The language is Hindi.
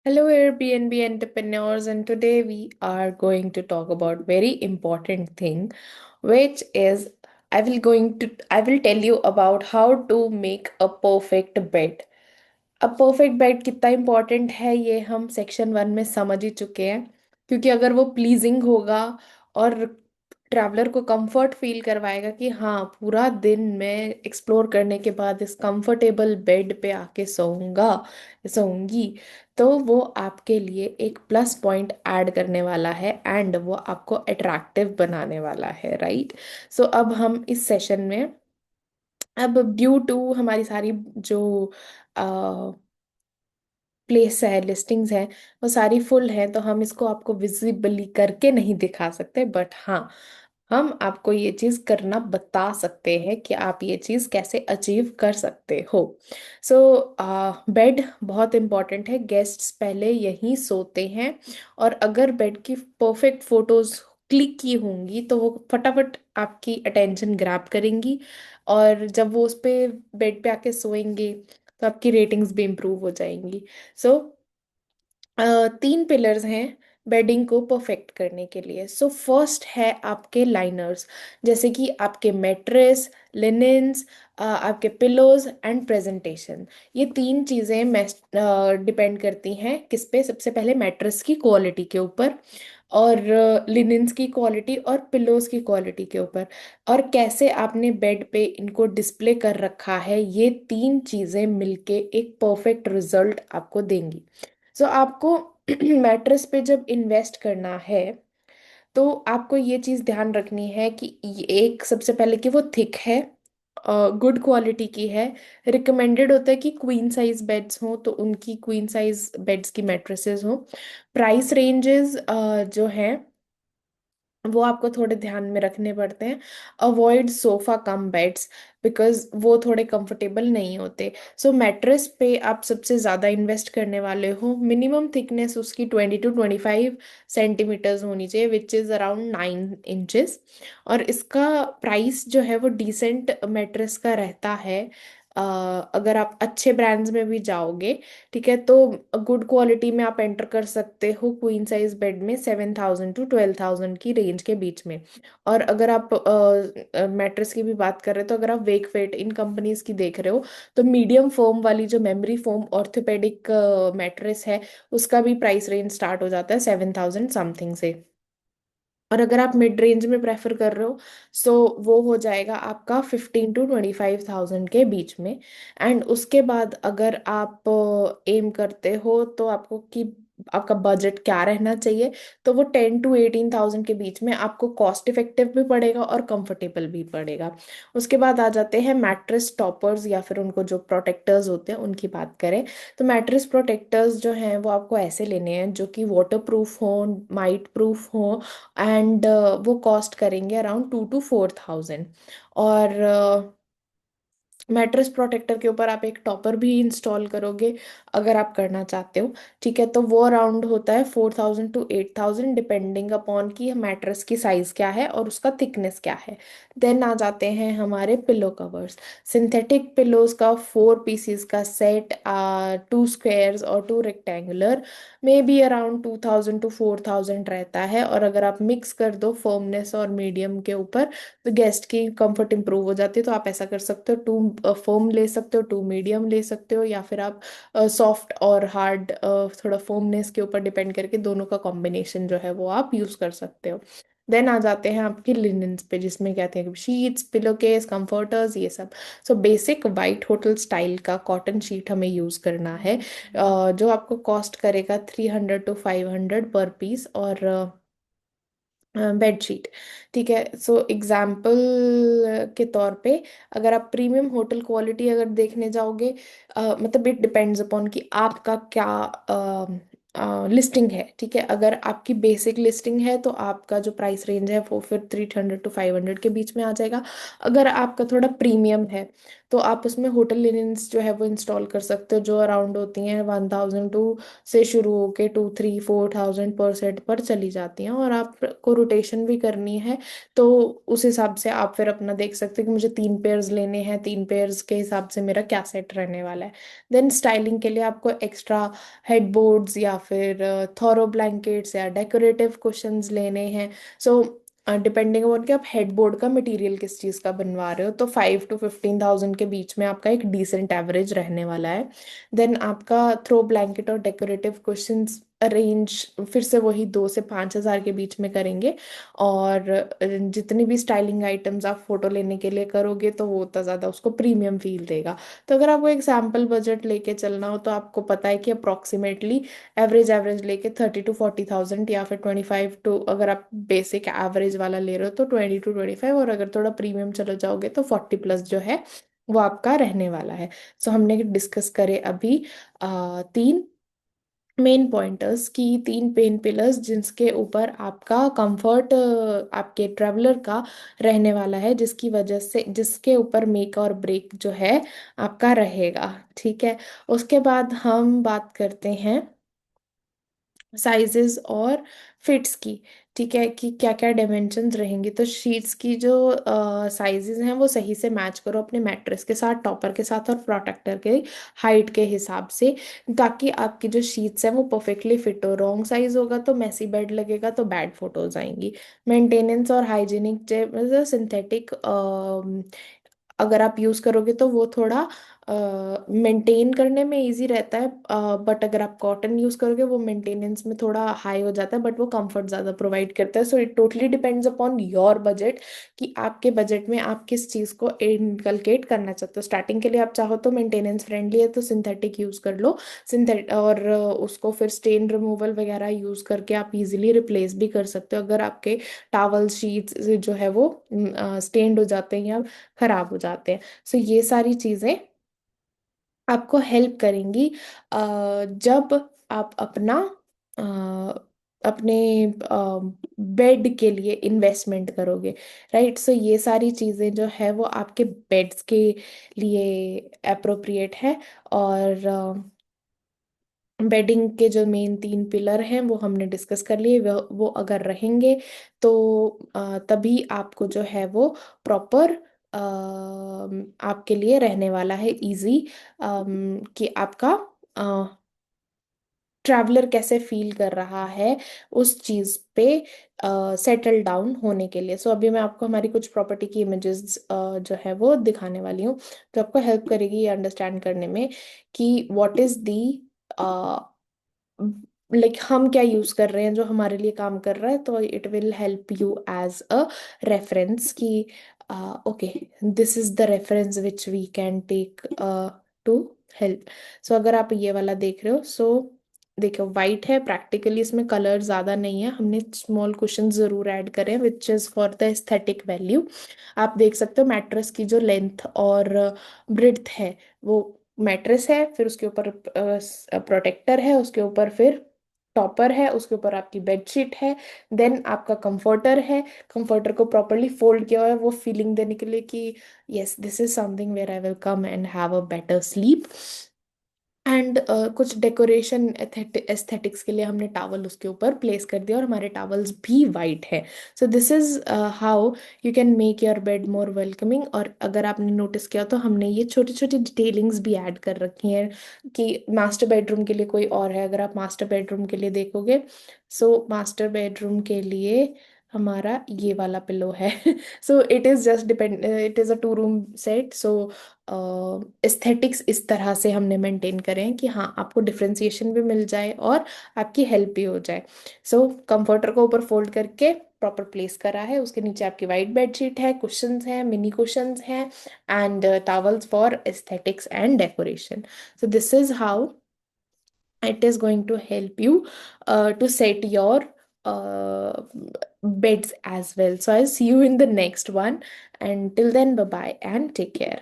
Hello Airbnb entrepreneurs, and today we are going to talk about very important thing, which is I will tell you about how to make a perfect bed. अब परफेक्ट बेड कितना इम्पोर्टेंट है ये हम सेक्शन 1 में समझ ही चुके हैं, क्योंकि अगर वो प्लीजिंग होगा और ट्रैवलर को कंफर्ट फील करवाएगा कि हाँ पूरा दिन मैं एक्सप्लोर करने के बाद इस कंफर्टेबल बेड पे आके सोऊंगी, तो वो आपके लिए एक प्लस पॉइंट ऐड करने वाला है एंड वो आपको अट्रैक्टिव बनाने वाला है, राइट। सो अब हम इस सेशन में, अब ड्यू टू हमारी सारी जो प्लेस है, लिस्टिंग्स है, वो सारी फुल है, तो हम इसको आपको विजिबली करके नहीं दिखा सकते, बट हाँ हम आपको ये चीज करना बता सकते हैं कि आप ये चीज कैसे अचीव कर सकते हो। सो बेड बहुत इंपॉर्टेंट है, गेस्ट्स पहले यहीं सोते हैं, और अगर बेड की परफेक्ट फोटोज क्लिक की होंगी तो वो फटाफट आपकी अटेंशन ग्रैब करेंगी, और जब वो उस पे बेड पे आके सोएंगे तो आपकी रेटिंग्स भी इम्प्रूव हो जाएंगी। सो तीन पिलर्स हैं बेडिंग को परफेक्ट करने के लिए। सो फर्स्ट है आपके लाइनर्स, जैसे कि आपके मैट्रेस, लिनेन्स, आपके पिलोज एंड प्रेजेंटेशन। ये तीन चीज़ें डिपेंड करती हैं किस पे, सबसे पहले मैट्रेस की क्वालिटी के ऊपर, और लिनेन्स की क्वालिटी और पिलोज की क्वालिटी के ऊपर, और कैसे आपने बेड पे इनको डिस्प्ले कर रखा है। ये तीन चीज़ें मिलके एक परफेक्ट रिजल्ट आपको देंगी। सो आपको मैट्रेस पे जब इन्वेस्ट करना है तो आपको ये चीज़ ध्यान रखनी है कि एक सबसे पहले कि वो थिक है, गुड क्वालिटी की है। रिकमेंडेड होता है कि क्वीन साइज बेड्स हों तो उनकी क्वीन साइज बेड्स की मैट्रेसेस हों। प्राइस रेंजेस जो हैं वो आपको थोड़े ध्यान में रखने पड़ते हैं। Avoid sofa cum beds, because वो थोड़े कंफर्टेबल नहीं होते। सो मैट्रेस पे आप सबसे ज़्यादा इन्वेस्ट करने वाले हो, मिनिमम थिकनेस उसकी 20 to 25 सेंटीमीटर्स होनी चाहिए, विच इज़ अराउंड 9 इंचेस। और इसका प्राइस जो है वो डिसेंट मैट्रेस का रहता है। अ, अगर आप अच्छे ब्रांड्स में भी जाओगे, ठीक है, तो गुड क्वालिटी में आप एंटर कर सकते हो क्वीन साइज बेड में 7,000 to 12,000 की रेंज के बीच में। और अगर आप मैट्रेस की भी बात कर रहे हो, तो अगर आप वेकफिट इन कंपनीज की देख रहे हो, तो मीडियम फोम वाली जो मेमरी फोम ऑर्थोपेडिक मैट्रेस है, उसका भी प्राइस रेंज स्टार्ट हो जाता है 7,000 समथिंग से। और अगर आप मिड रेंज में प्रेफर कर रहे हो, सो वो हो जाएगा आपका 15,000 to 25,000 के बीच में। एंड उसके बाद अगर आप एम करते हो तो आपको कि आपका बजट क्या रहना चाहिए, तो वो 10,000 to 18,000 के बीच में आपको कॉस्ट इफेक्टिव भी पड़ेगा और कंफर्टेबल भी पड़ेगा। उसके बाद आ जाते हैं मैट्रेस टॉपर्स, या फिर उनको जो प्रोटेक्टर्स होते हैं उनकी बात करें, तो मैट्रेस प्रोटेक्टर्स जो हैं वो आपको ऐसे लेने हैं जो कि वाटर प्रूफ हो, माइट प्रूफ हो, एंड वो कॉस्ट करेंगे अराउंड 2 to 4,000। और मैट्रेस प्रोटेक्टर के ऊपर आप एक टॉपर भी इंस्टॉल करोगे अगर आप करना चाहते हो, ठीक है, तो वो अराउंड होता है 4,000 to 8,000, डिपेंडिंग अपॉन कि मैट्रेस की साइज क्या है और उसका थिकनेस क्या है। देन आ जाते हैं हमारे पिलो कवर्स। सिंथेटिक पिलोज का 4 पीसीस का सेट, 2 स्क्वायर्स और 2 रेक्टेंगुलर, में भी अराउंड 2,000 to 4,000 रहता है। और अगर आप मिक्स कर दो फर्मनेस और मीडियम के ऊपर, तो गेस्ट की कंफर्ट इंप्रूव हो जाती है। तो आप ऐसा कर सकते हो, 2 फोम ले सकते हो, 2 मीडियम ले सकते हो, या फिर आप सॉफ्ट और हार्ड, थोड़ा फोमनेस के ऊपर डिपेंड करके दोनों का कॉम्बिनेशन जो है वो आप यूज कर सकते हो। देन आ जाते हैं आपके लिनन्स पे, जिसमें कहते हैं शीट्स, पिलो केस, कंफर्टर्स, ये सब। So basic white hotel style का कॉटन शीट हमें यूज करना है, जो आपको कॉस्ट करेगा 300 to 500 पर पीस, और बेडशीट, ठीक है। सो एग्जाम्पल के तौर पे, अगर आप प्रीमियम होटल क्वालिटी अगर देखने जाओगे, मतलब इट डिपेंड्स अपॉन कि आपका क्या लिस्टिंग है, ठीक है। अगर आपकी बेसिक लिस्टिंग है तो आपका जो प्राइस रेंज है वो फिर 300 to 500 के बीच में आ जाएगा। अगर आपका थोड़ा प्रीमियम है तो आप उसमें होटल लिनन्स जो है वो इंस्टॉल कर सकते हो, जो अराउंड होती हैं 1000 टू से शुरू होके 2 3 4 थाउजेंड पर सेट पर चली जाती हैं, और आपको रोटेशन भी करनी है। तो उस हिसाब से आप फिर अपना देख सकते हो कि मुझे 3 पेयर्स लेने हैं, 3 पेयर्स के हिसाब से मेरा क्या सेट रहने वाला है। देन स्टाइलिंग के लिए आपको एक्स्ट्रा हेडबोर्ड्स या फिर थॉरो ब्लैंकेट्स या डेकोरेटिव कुशंस लेने हैं। सो डिपेंडिंग ऑन कि आप हेडबोर्ड का मटेरियल किस चीज़ का बनवा रहे हो, तो 5 to 15 थाउजेंड के बीच में आपका एक डिसेंट एवरेज रहने वाला है। देन आपका थ्रो ब्लैंकेट और डेकोरेटिव कुशंस अरेंज फिर से वही 2 से 5 हज़ार के बीच में करेंगे। और जितनी भी स्टाइलिंग आइटम्स आप फोटो लेने के लिए करोगे तो वो उतना ज़्यादा उसको प्रीमियम फील देगा। तो अगर आपको एक सैम्पल बजट लेके चलना हो तो आपको पता है कि अप्रोक्सीमेटली एवरेज एवरेज लेके 30 to 40 थाउजेंड, या फिर 25 टू, अगर आप बेसिक एवरेज वाला ले रहे हो तो 20 to 25, और अगर थोड़ा प्रीमियम चले जाओगे तो 40 प्लस जो है वो आपका रहने वाला है। सो हमने डिस्कस करे अभी 3 मेन पॉइंटर्स की, 3 पेन पिलर्स जिसके ऊपर आपका कंफर्ट आपके ट्रैवलर का रहने वाला है, जिसकी वजह से जिसके ऊपर मेक और ब्रेक जो है आपका रहेगा। ठीक है। उसके बाद हम बात करते हैं साइजेस और फिट्स की। ठीक है, कि क्या क्या डायमेंशंस रहेंगे। तो शीट्स की जो साइजेस हैं वो सही से मैच करो अपने मैट्रेस के साथ, टॉपर के साथ और प्रोटेक्टर के हाइट के हिसाब से, ताकि आपकी जो शीट्स हैं वो परफेक्टली फिट हो। रॉन्ग साइज होगा तो मेसी बेड लगेगा, तो बैड फोटोज आएंगी। मेंटेनेंस और हाइजीनिक जो सिंथेटिक अगर आप यूज़ करोगे तो वो थोड़ा मेंटेन करने में इजी रहता है, बट अगर आप कॉटन यूज़ करोगे वो मेंटेनेंस में थोड़ा हाई हो जाता है, बट वो कंफर्ट ज़्यादा प्रोवाइड करता है। So it totally depends upon your budget, कि आपके बजट में आप किस चीज़ को इनकलकेट करना चाहते हो। स्टार्टिंग के लिए आप चाहो तो मेंटेनेंस फ्रेंडली है तो सिंथेटिक यूज़ कर लो, सिंथेटिक, और उसको फिर स्टेन रिमूवल वगैरह यूज़ करके आप इजीली रिप्लेस भी कर सकते हो अगर आपके टावल शीट्स जो है वो स्टेन्ड हो जाते हैं या खराब हो जाते हैं। सो ये सारी चीज़ें आपको हेल्प करेंगी जब आप अ, अपने बेड के लिए इन्वेस्टमेंट करोगे। राइट। सो ये सारी चीज़ें जो है वो आपके बेड्स के लिए अप्रोप्रिएट है। और बेडिंग के जो मेन 3 पिलर हैं वो हमने डिस्कस कर लिए, वो अगर रहेंगे तो तभी आपको जो है वो प्रॉपर आपके लिए रहने वाला है इजी, कि आपका ट्रैवलर कैसे फील कर रहा है उस चीज पे सेटल डाउन होने के लिए। सो अभी मैं आपको हमारी कुछ प्रॉपर्टी की इमेजेस जो है वो दिखाने वाली हूँ, जो आपको हेल्प करेगी ये अंडरस्टैंड करने में कि व्हाट इज दी लाइक हम क्या यूज कर रहे हैं जो हमारे लिए काम कर रहा है। तो it will help you as a reference कि okay, this is the reference which we can take to help. So अगर आप ये वाला देख रहे हो, सो देखो वाइट है, प्रैक्टिकली इसमें कलर ज्यादा नहीं है, हमने स्मॉल कुशन जरूर ऐड करे हैं which is for the aesthetic value. आप देख सकते हो मैट्रेस की जो लेंथ और ब्रिड्थ है, वो मैट्रेस है, फिर उसके ऊपर प्रोटेक्टर है, उसके ऊपर फिर टॉपर है, उसके ऊपर आपकी बेडशीट है, देन आपका कंफर्टर है। कंफर्टर को प्रॉपरली फोल्ड किया हुआ है वो फीलिंग देने के लिए कि yes this is something where I will come and have a better sleep. And कुछ डेकोरेशन एस्थेटिक्स के लिए हमने टावल उसके ऊपर प्लेस कर दिया, और हमारे टावल्स भी वाइट है। So this is how you can make your bed more welcoming. और अगर आपने नोटिस किया तो हमने ये छोटी छोटी डिटेलिंग्स भी ऐड कर रखी हैं कि मास्टर बेडरूम के लिए कोई और है। अगर आप मास्टर बेडरूम के लिए देखोगे, सो मास्टर बेडरूम के लिए हमारा ये वाला पिलो है। So it is just depend, it is a 2 room set. So aesthetics इस तरह से हमने मेंटेन करें हैं कि हाँ आपको डिफ्रेंसिएशन भी मिल जाए और आपकी हेल्प भी हो जाए। सो कंफर्टर को ऊपर फोल्ड करके प्रॉपर प्लेस करा है, उसके नीचे आपकी वाइट बेडशीट है, कुशंस हैं, मिनी कुशंस हैं, and towels for aesthetics and decoration. So this is how it is going to help you to set your uh, beds as well. So I'll see you in the next one, and till then bye bye and take care.